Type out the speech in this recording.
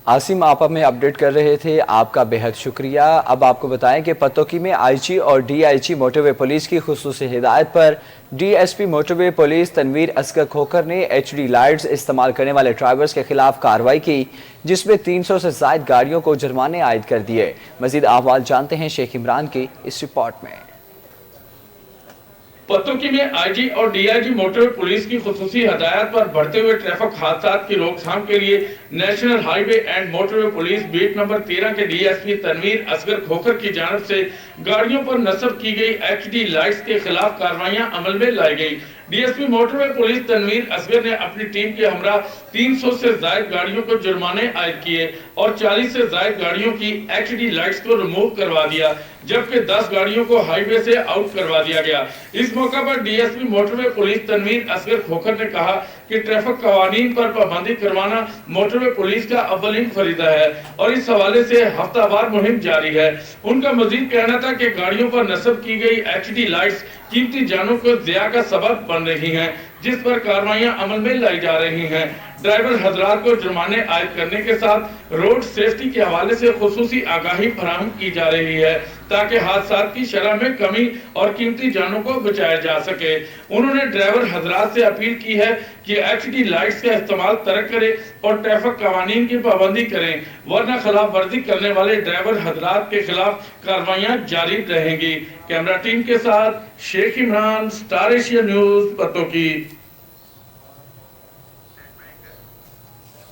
عاصم آپ ہمیں اپڈیٹ کر رہے تھے، آپ کا بہت شکریہ۔ اب آپ کو بتائیں کہ پتوکی میں آئی جی اور D I G motorway police کی خصوصی ہدایت پر D S P motorway police Tanveer Asghar Khokhar نے ایچ ڈی لائٹس استعمال کرنے والے ڈرائیورز کے خلاف کارروائی کی، جس میں 300 سے زائد گاڑیوں کو جرمانے عائد کر دیے۔ مزید احوال جانتے ہیں شیخ عمران کی اس رپورٹ میں۔ پتوکی میں آئی جی اور D I G motorway police کی خصوصی ہدایات پر بڑھتے ہوئے ٹریفک حادثات کی روک تھام کے لیے national high way and motor way police bit number 13 کے ڈی ایس پی تنویر اصغر کھوکھر کی جانب سے گاڑیوں پر نصب کی گئی ایچ ڈی لائٹس کے خلاف کارروائیاں عمل میں لائی گئی۔ D S P motorway police Tanveer Asghar نے اپنی ٹیم کے ہمراہ 300 سے زائد گاڑیوں کو جرمانے عائد کیے اور 40 سے زائد گاڑیوں کی ایچ ڈی لائٹس کو ریموو کروا دیا، جبکہ 10 گاڑیوں کو ہائی وے سے آؤٹ کروا دیا گیا۔ اس موقع پر D S P motorway police Tanveer Asghar Khokhar نے کہا کہ ٹریفک قوانین پر پابندی کروانا موٹر وے پولیس کا اولین فریضہ ہے اور اس حوالے سے ہفتہ وار مہم جاری ہے۔ ان کا مزید کہنا تھا کہ گاڑیوں پر نصب کی گئی ایچ ڈی لائٹس قیمتی جانوں کو ضیاع کا سبب بن رہی ہیں، جس پر کارروائیاں عمل میں لائی جا رہی ہیں۔ ڈرائیور حضرات کو جرمانے عائد کرنے کے ساتھ روڈ سیفٹی کے حوالے سے خصوصی آگاہی فراہم کی جا رہی ہے تاکہ حادثات کی شرح میں کمی اور قیمتی جانوں کو بچایا جا سکے۔ انہوں نے ڈرائیور حضرات سے اپیل کی ہے کہ ایچ ڈی لائٹس کا استعمال ترک کریں اور ٹریفک قوانین کی پابندی کریں، ورنہ خلاف ورزی کرنے والے ڈرائیور حضرات کے خلاف کارروائیاں جاری رہیں گی۔ کیمرہ ٹیم کے ساتھ شیخ Imran, star Asia news, Pattoki.